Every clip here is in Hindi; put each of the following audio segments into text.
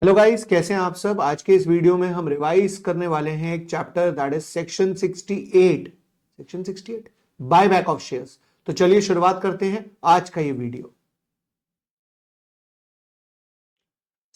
हेलो गाइस, कैसे हैं आप सब। आज के इस वीडियो में हम रिवाइज करने वाले हैं एक chapter that is section 68 bye back of shares. तो चलिए शुरुआत करते हैं आज का ये वीडियो।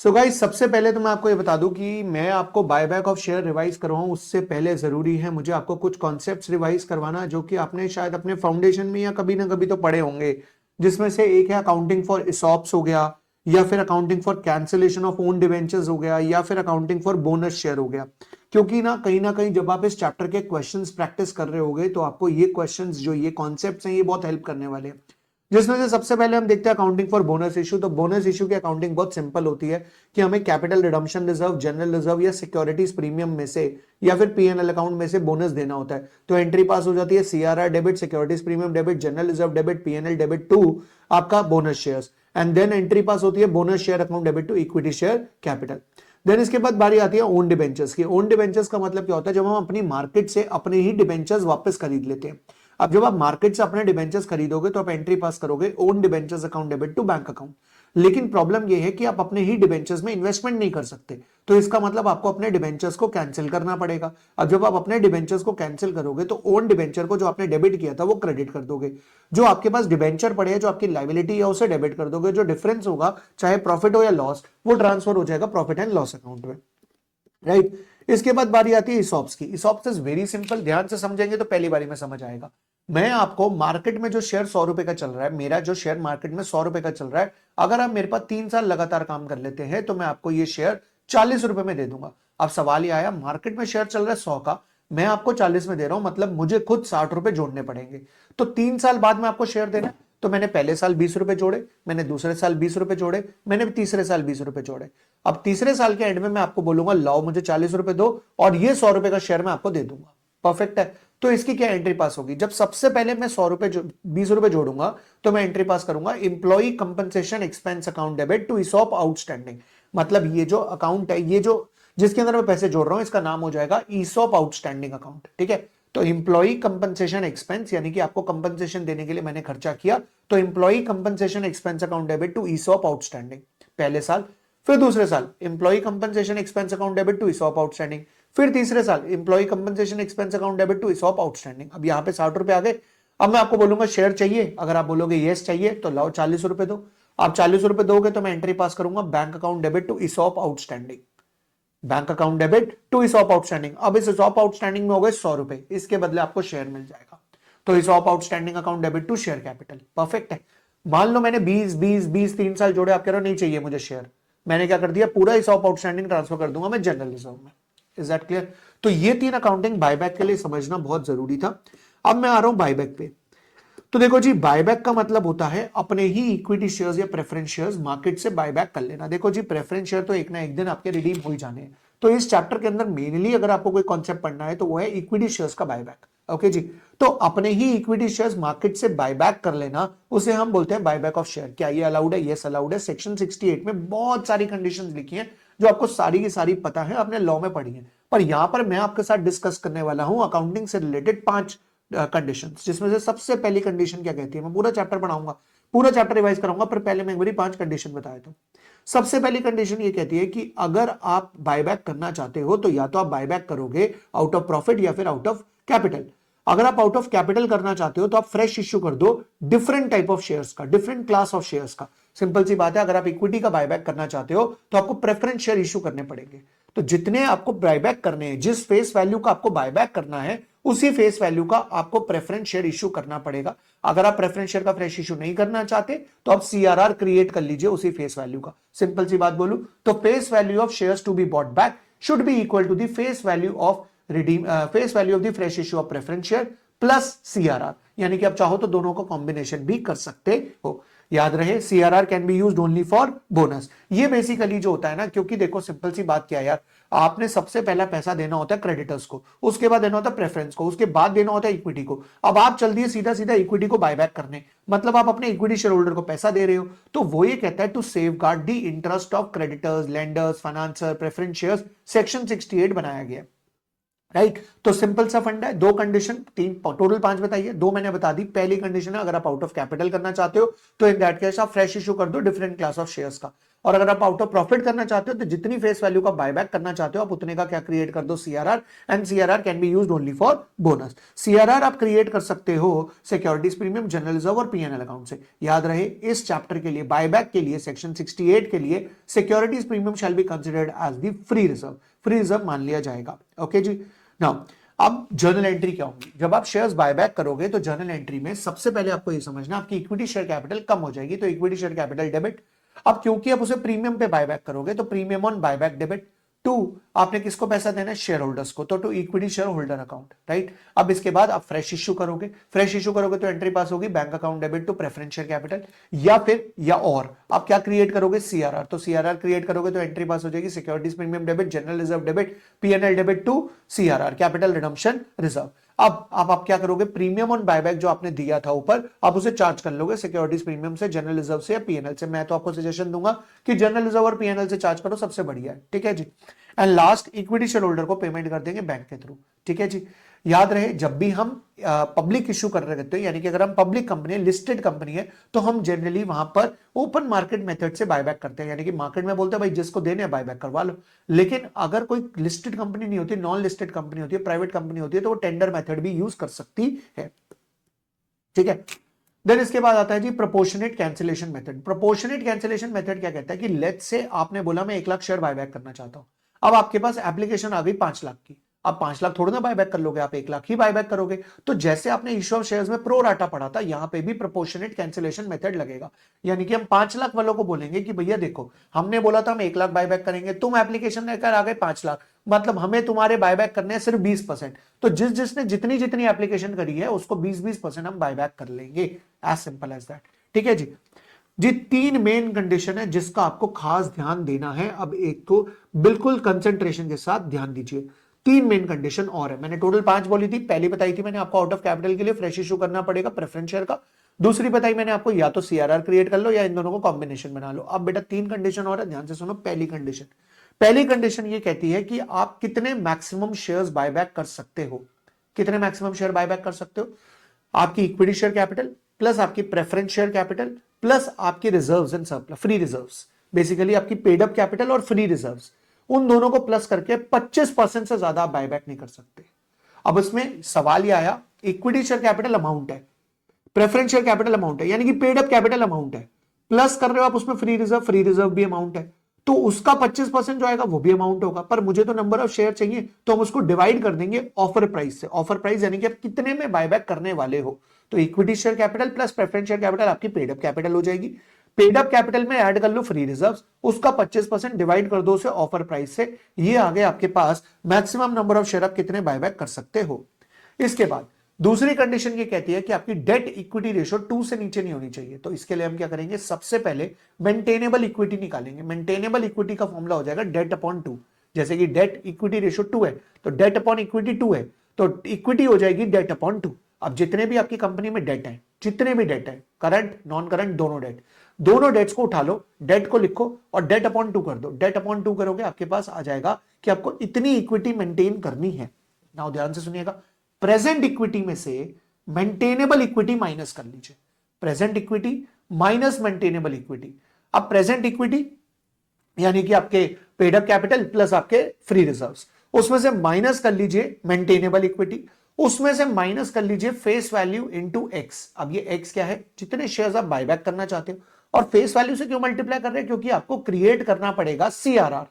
सो गाइस, सबसे पहले तो मैं आपको ये बता दूं कि मैं आपको buy back of share revise करवाऊं उससे पहले जरूरी है मुझे आपको कुछ कॉन्सेप्ट्स रिवाइज करवाना जो कि आपने शायद अपने फाउंडेशन में या कभी ना कभी तो पढ़े होंगे। जिसमें से एक है अकाउंटिंग फॉर इसॉप्स हो गया, या फिर accounting for cancellation of own debentures हो गया, या फिर अकाउंटिंग फॉर बोनस शेयर हो गया। क्योंकि ना कहीं जब आप इस चैप्टर के क्वेश्चंस प्रैक्टिस कर रहे होगे तो आपको ये क्वेश्चंस जो ये कॉन्सेप्ट्स हैं ये बहुत हेल्प करने वाले हैं। जिसमें से सबसे पहले हम देखते हैं अकाउंटिंग फॉर बोनस इशू। तो बोनस इशू की अकाउंटिंग बहुत सिंपल होती है कि हमें capital redemption reserve, general reserve या सिक्योरिटीज प्रीमियम में से या फिर पीएनएल अकाउंट में से बोनस देना होता है। तो एंट्री पास हो जाती है CRR debit, securities premium debit, general reserve debit, PNL debit to आपका bonus shares. And then entry pass होती है bonus share account debit to equity share capital. Then इसके बाद बारी आती है ओन डिबेंचर्स की। ओन डिबेंचर्स का मतलब क्या होता है, जब हम अपनी मार्केट से अपने ही डिबेंचर्स वापस खरीद लेते हैं। अब जब आप मार्केट से अपने डिबेंचर्स खरीदोगे तो आप एंट्री पास करोगे on debentures account debit to bank account. लेकिन प्रॉब्लम यह है कि आप अपने ही डिबेंचर्स में इन्वेस्टमेंट नहीं कर सकते। तो इसका मतलब आपको अपने डिबेंचर्स को कैंसिल करना पड़ेगा। अब जब आप अपने डिबेंचर्स को कैंसिल करोगे तो ओन डिबेंचर को जो आपने डेबिट किया था वो क्रेडिट कर दोगे। जो आपके पास डिबेंचर पड़े हैं, जो आपकी लाइबिलिटी है, उसे डेबिट कर दोगे। जो डिफरेंस होगा, चाहे प्रॉफिट हो या लॉस, वो ट्रांसफर हो जाएगा प्रॉफिट एंड लॉस अकाउंट में। राइट। इसके बाद बारी आती है इसॉप्स की। इसॉप्स इज वेरी सिंपल, ध्यान से समझेंगे तो पहली बारी में समझ आएगा। मैं आपको मार्केट में जो शेयर 100 रुपए का चल रहा है, मेरा जो शेयर मार्केट में 100 रुपए का चल रहा है, अगर आप मेरे पास 3 साल लगातार काम कर लेते हैं तो मैं आपको ये शेयर 40 रुपए में दे दूंगा। अब सवाल ये आया, मार्केट में शेयर चल रहा है 100 का, मैं आपको 40 में दे रहा हूं, मतलब मुझे खुद 60 रुपए जोड़ने पड़ेंगे। तो 3 साल बाद में आपको शेयर देना है। तो मैंने पहले साल 20 रुपए जोड़े, मैंने दूसरे साल 20 रुपए जोड़े, मैंने तीसरे साल 20 रुपए जोड़े। अब तीसरे साल के एंड में मैं आपको बोलूंगा लाओ मुझे 40 रुपए दो, और ये 100 रुपए का शेयर मैं आपको दे दूंगा। परफेक्ट है। तो इसकी क्या एंट्री पास होगी, जब सबसे पहले मैं 100 रुपए 20 रुपए जोड़ूंगा तो मैं एंट्री पास करूंगा employee compensation expense account debit to ESOP outstanding. मतलब ये जो अकाउंट है, ये जो जिसके अंदर मैं पैसे जोड़ रहा हूं, इसका नाम हो जाएगा ईसॉप आउटस्टैंडिंग अकाउंट। ठीक है। तो इंप्लॉई कंपनसेशन एक्सपेंस, यानी कि आपको कंपनसेशन देने के लिए मैंने खर्चा किया, तो employee compensation expense account debit to ESOP outstanding पहले साल। फिर दूसरे साल employee compensation expense account debit to ESOP outstanding. फिर तीसरे साल employee compensation expense account debit to ESOP outstanding. अब यहां पे 60 रुपए आ गए। अब मैं आपको बोलूंगा शेयर चाहिए, अगर आप बोलोगे यस चाहिए तो लाओ 40 रुपए दो। आप 40 रुपए दोगे तो मैं एंट्री पास करूंगा bank account debit to ESOP outstanding, bank account debit to ESOP outstanding. अब इस इसॉप आउटस्टैंडिंग में हो गए 100 रुपए, इसके बदले आपको शेयर मिल जाएगा। तो ESOP outstanding account debit to share capital. Perfect है। मान लो मैंने 20 3 साल जोड़े, आप कह रहे हो नहीं चाहिए मुझे शेयर, मैंने क्या कर दिया, पूरा इसॉप आउटस्टैंडिंग ट्रांसफर कर दूंगा मैं जनरल रिजर्व में। Is that clear. तो ये 3 अकाउंटिंग बायबैक के लिए समझना बहुत जरूरी था। अब मैं आ रहा हूं बायबैक पे। तो देखो जी, बायबैक का मतलब होता है अपने ही इक्विटी शेयर्स या प्रेफरेंस शेयर्स मार्केट से बायबैक कर लेना। देखो जी, प्रेफरेंस शेयर तो एक ना एक दिन आपके रिडीम हो ही जाने हैं। तो इस चैप्टर के अंदर मेनली अगर आपको कोई कॉन्सेप्ट पढ़ना है तो वो है इक्विटी शेयर्स का बायबैक। ओके जी। तो अपने ही इक्विटी शेयर्स मार्केट से बायबैक कर लेना, उसे हम बोलते हैं बायबैक ऑफ शेयर। क्या ये अलाउड है? यस अलाउड है। सेक्शन 68 में बहुत सारी कंडीशंस लिखी हैं जो आपको सारी की सारी पता है, आपने लॉ में पढ़ी है। पर यहां पर मैं आपके साथ डिस्कस करने वाला हूं अकाउंटिंग से रिलेटेड 5 कंडीशंस, जिसमें से सबसे पहली कंडीशन क्या कहती है, मैं पूरा चैप्टर पढ़ाऊंगा, पूरा चैप्टर रिवाइज कराऊंगा, पर पहले मैं एक बारी 5 कंडीशन बताया था। सबसे पहली कंडीशन ये कहती है कि अगर आप बायबैक करना चाहते हो तो या तो आप बायबैक करोगे आउट ऑफ प्रॉफिट या फिर आउट ऑफ कैपिटल। अगर आप आउट ऑफ कैपिटल करना चाहते हो तो आप फ्रेश इश्यू कर दो डिफरेंट टाइप ऑफ शेयर्स का, डिफरेंट क्लास ऑफ शेयर्स का। सिंपल सी बात है, अगर आप इक्विटी का बायबैक करना चाहते हो तो आपको प्रेफरेंस शेयर इश्यू करने पड़ेंगे। तो जितने आपको बायबैक करने हैं, जिस फेस वैल्यू का आपको बायबैक करना है, उसी फेस वैल्यू का आपको प्रेफरेंस शेयर इश्यू करना पड़ेगा। अगर आप प्रेफरेंस शेयर का फ्रेश इश्यू नहीं करना चाहते तो आप सीआरआर क्रिएट कर लीजिए उसी फेस वैल्यू का। सिंपल सी बात बोलूं तो face value of shares to be bought back should be equal to the face value of redeem, face value of the fresh issue of preference share plus CRR. यानी कि आप चाहो तो दोनों का कॉम्बिनेशन भी कर सकते हो। याद रहे, CRR can be used only for bonus. ये बेसिकली जो होता है ना, क्योंकि देखो सिंपल सी बात क्या है यार, आपने सबसे पहला पैसा देना होता है क्रेडिटर्स को, उसके बाद देना होता है प्रेफरेंस को, उसके बाद देना होता है इक्विटी को। अब आप चल दिए सीधा सीधा इक्विटी को बायबैक करने, मतलब आप अपने इक्विटी शेयर होल्डर को पैसा दे रहे हो। तो वो ये कहता है to safeguard the interest of creditors, lenders, financer, preference shares, section 68 बनाया गया। राइट। तो सिंपल सा फंडा है। 2 कंडीशन, 3 टोटल 5 बताइए, 2 मैंने बता दी। पहली कंडीशन है अगर आप आउट ऑफ कैपिटल करना चाहते हो तो इन दैट केस आप फ्रेश इशू कर दो डिफरेंट क्लास ऑफ शेयर्स का। और अगर आप आउट ऑफ प्रॉफिट करना चाहते हो तो जितनी फेस वैल्यू का बायबैक करना चाहते हो आप उतने का क्या क्रिएट कर दो, CRR, and CRR can be used only for bonus. CRR आप क्रिएट कर सकते हो सिक्योरिटीज प्रीमियम, जनरल रिजर्व और पीएनएल अकाउंट से। याद रहे इस चैप्टर के लिए बायबैक के लिए सेक्शन 68 के लिए securities premium shall be considered as the free reserve, free reserve मान लिया जाएगा। ओके जी। नाउ अब जर्नल एंट्री क्या होगी, जब आप शेयर्स बायबैक करोगे तो जर्नल एंट्री में सबसे पहले आपको ये समझना आपकी इक्विटी शेयर कैपिटल कम हो जाएगी, तो इक्विटी शेयर कैपिटल डेबिट। अब क्योंकि आप उसे प्रीमियम पे बायबैक करोगे तो premium on buyback debit. To, आपने किसको पैसा देना है, शेयर होल्डर्स को, तो to equity share holder account, right. अब इसके बाद आप फ्रेश इश्यू करोगे, फ्रेश इश्यू करोगे तो एंट्री पास होगी bank account debit to preference share capital, या फिर या और आप क्या क्रिएट करोगे, सीआरआर, तो सीआरआर क्रिएट करोगे तो एंट्री पास हो जाएगी securities premium debit, general reserve debit, PNL debit to CRR, capital redemption reserve. अब आप क्या करोगे, प्रीमियम ऑन बायबैक जो आपने दिया था ऊपर, आप उसे चार्ज कर लोगे सिक्योरिटीज प्रीमियम से, जनरल रिजर्व से या पीएनएल से। मैं तो आपको सजेशन दूंगा कि जनरल रिजर्व और पीएनएल से चार्ज करो, सबसे बढ़िया है, ठीक है जी। And last equity share holder को पेमेंट कर देंगे बैंक के थ्रू, ठीक है जी। याद रहे जब भी हम पब्लिक इश्यू कर रहे होते हैं, यानी कि अगर हम पब्लिक कंपनी है, लिस्टेड कंपनी है, तो हम जनरली वहां पर ओपन मार्केट मेथड से बायबैक करते हैं, यानी कि मार्केट में बोलते हैं भाई जिसको देने हैं बायबैक करवा लो। लेकिन अगर कोई लिस्टेड कंपनी नहीं होती, नॉन लिस्टेड कंपनी होती है, प्राइवेट कंपनी होती है, तो वो टेंडर मेथड भी यूज कर सकती है, ठीक है। देन इसके बाद आता है जी proportionate cancellation method. Proportionate cancellation method क्या कहता है कि लेट्स से आपने बोला मैं 1 लाख शेयर बायबैक करना चाहता हूं, अब आपके पास एप्लीकेशन आ गई 5 लाख की, अब 5 लाख थोड़ा ना बायबैक कर लोगे, आप 1 लाख ही बायबैक करोगे। तो जैसे आपने इश्यू ऑफ शेयर्स में प्रो राटा पढ़ा था, यहां पे भी प्रोपोर्शनेट कैंसिलेशन मेथड लगेगा, यानी कि हम 5 लाख वालों को बोलेंगे कि भैया देखो हमने बोला था हम 1 लाख बायबैक करेंगे, तुम एप्लीकेशन लेकर आ गए 5 लाख, मतलब हमें तुम्हारे बायबैक करने हैं सिर्फ 20%, तो जिसने जितनी जितनी एप्लीकेशन करी है उसको 20% हम बायबैक कर लेंगे, एज सिंपल एज दैट, ठीक है जी। जी 3 मेन कंडीशन है जिसका आपको खास ध्यान देना है। अब एक तो बिल्कुल कंसंट्रेशन के साथ ध्यान दीजिए, 3 मेन कंडीशन और है, मैंने टोटल 5 बोली थी, पहली बताई थी मैंने आपको आउट ऑफ कैपिटल के लिए फ्रेश इशू करना पड़ेगा प्रेफरेंस शेयर का, दूसरी बताई मैंने आपको या तो सीआरआर क्रिएट कर लो या इन दोनों को कॉम्बिनेशन बना लो। अब बेटा 3 कंडीशन और है, ध्यान से सुनो। पहली कंडीशन ये कहती है कि आप कितने मैक्सिमम शेयर्स बायबैक कर सकते हो, कितने मैक्सिमम शेयर बायबैक कर सकते हो, आपकी इक्विटी शेयर कैपिटल प्लस आपकी प्रेफरेंस शेयर कैपिटल प्लस आपकी reserves and surplus, free reserves, basically आपकी पेड अप कैपिटल और फ्री रिजर्व्स, उन दोनों को प्लस करके 25% से ज्यादा आप बायबैक नहीं कर सकते। अब इसमें सवाल यह आया, इक्विटी शेयर कैपिटल अमाउंट है, प्रेफरेंस शेयर कैपिटल अमाउंट है, यानी कि पेड अप कैपिटल अमाउंट है, प्लस कर रहे हो आप उसमें फ्री रिजर्व भी अमाउंट है, तो उसका 25% जो आएगा वो भी अमाउंट होगा, पर मुझे तो नंबर ऑफ शेयर चाहिए, तो हम उसको डिवाइड कर देंगे ऑफर प्राइस से। ऑफर प्राइस यानी कि आप कितने में बायबैक करने वाले हो, तो equity share capital plus preference share capital आपकी पेड अप कैपिटल हो जाएगी, पेड अप कैपिटल में ऐड कर लो फ्री रिजर्व्स, उसका 25% डिवाइड कर दो उसे ऑफर प्राइस से, ये आ गया आपके पास मैक्सिमम नंबर ऑफ शेयर आप कितने बायबैक कर सकते हो। इसके बाद दूसरी कंडीशन ये कहती है कि आपकी डेट इक्विटी रेशियो 2 से नीचे नहीं होनी चाहिए, तो इसके लिए हम क्या करेंगे, सबसे पहले मेंटेनेबल इक्विटी निकालेंगे। मेंटेनेबल इक्विटी का फॉर्मूला हो जाएगा डेट अपॉन 2, जैसे कि डेट इक्विटी रेशियो 2 है तो डेट अपॉन इक्विटी 2 है, तो इक्विटी हो जाएगी डेट अपॉन 2। अब जितने भी आपकी कंपनी में डेट है, जितने भी डेट है, करंट नॉन करंट दोनों डेट्स को उठा लो, डेट को लिखो और डेट अपॉन 2 कर दो, डेट अपॉन 2 करोगे आपके पास आ जाएगा कि आपको इतनी इक्विटी मेंटेन करनी है। नाउ ध्यान से सुनिएगा, प्रेजेंट इक्विटी में से मेंटेनेबल इक्विटी माइनस कर लीजिए, present equity minus maintainable equity. अब प्रेजेंट इक्विटी यानी कि आपके पेड अप कैपिटल प्लस आपके फ्री रिजर्व्स, उसमें से माइनस कर लीजिए मेंटेनेबल इक्विटी, उसमें से माइनस कर लीजिए फेस वैल्यू इनटू एक्स। अब ये एक्स क्या है, जितने शेयर्स आप बायबैक करना चाहते हो, और फेस वैल्यू से क्यों मल्टीप्लाई कर रहे हैं, क्योंकि आपको क्रिएट करना पड़ेगा सीआरआर,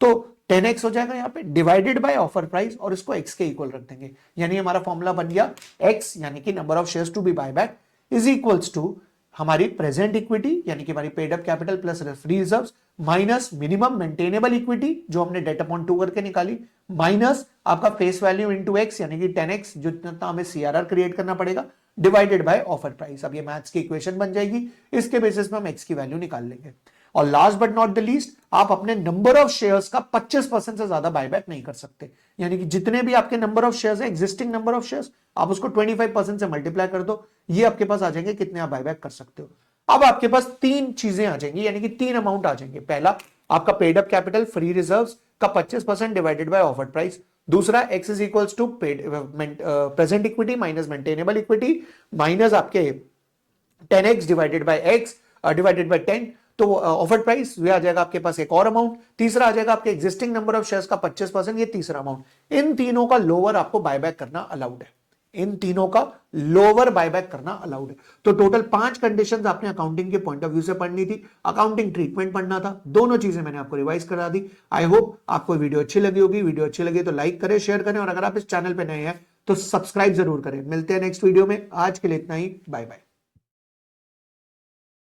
तो 10x हो जाएगा यहां पे डिवाइडेड बाय ऑफर प्राइस, और इसको x के इक्वल रख देंगे, यानी हमारा फॉर्मूला बन गया x यानी कि number of shares to be buyback is equals to हमारी प्रेजेंट इक्विटी यानी कि हमारी paid up capital plus free reserves minus minimum maintainable equity जो हमने डेट अपॉन 2 करके निकाली, माइनस आपका फेस वैल्यू इनटू x यानी कि 10x जितना हमें सीआरआर क्रिएट करना पड़ेगा, डिवाइडेड बाय ऑफर प्राइस। अब ये मैथ्स की इक्वेशन बन जाएगी, इसके बेसिस पे हम x की वैल्यू निकाल लेंगे। और last but not the least, आप अपने नंबर ऑफ शेयर्स का 25% से ज्यादा बायबैक नहीं कर सकते, यानी कि जितने भी आपके नंबर ऑफ शेयर्स है, एग्जिस्टिंग नंबर ऑफ शेयर्स, आप उसको 25% से मल्टीप्लाई कर दो, ये आपके पास आ जाएंगे कितने आप बायबैक कर सकते हो। अब आपके पास 3 चीजें आ जाएंगी, यानी कि 3 अमाउंट आ जाएंगे। पहला आपका paid up capital free reserves का 25% डिवाइडेड बाय ऑफर्ड प्राइस, दूसरा x is equals to paid present equity minus maintainable equity minus आपके 10x divided by x divided by 10, तो ऑफर्ड प्राइस ये आ जाएगा आपके पास एक और अमाउंट, तीसरा आ जाएगा आपके एग्जिस्टिंग नंबर ऑफ शेयर्स का 25%, ये तीसरा अमाउंट। इन तीनों का लोअर आपको बायबैक करना अलाउड है, इन तीनों का लोअर बायबैक करना अलाउड है। तो टोटल 5 कंडीशंस आपने अकाउंटिंग के पॉइंट ऑफ व्यू से पढ़नी थी, अकाउंटिंग ट्रीटमेंट पढ़ना था, दोनों चीजें मैंने आपको रिवाइज करा दी। आई होप आपको वीडियो अच्छी लगी होगी, वीडियो अच्छी लगी तो लाइक करें, शेयर करें, और अगर आप इस चैनल पे नए हैं तो सब्सक्राइब जरूर करें। मिलते हैं नेक्स्ट वीडियो में, आज के लिए इतना ही, बाय बाय।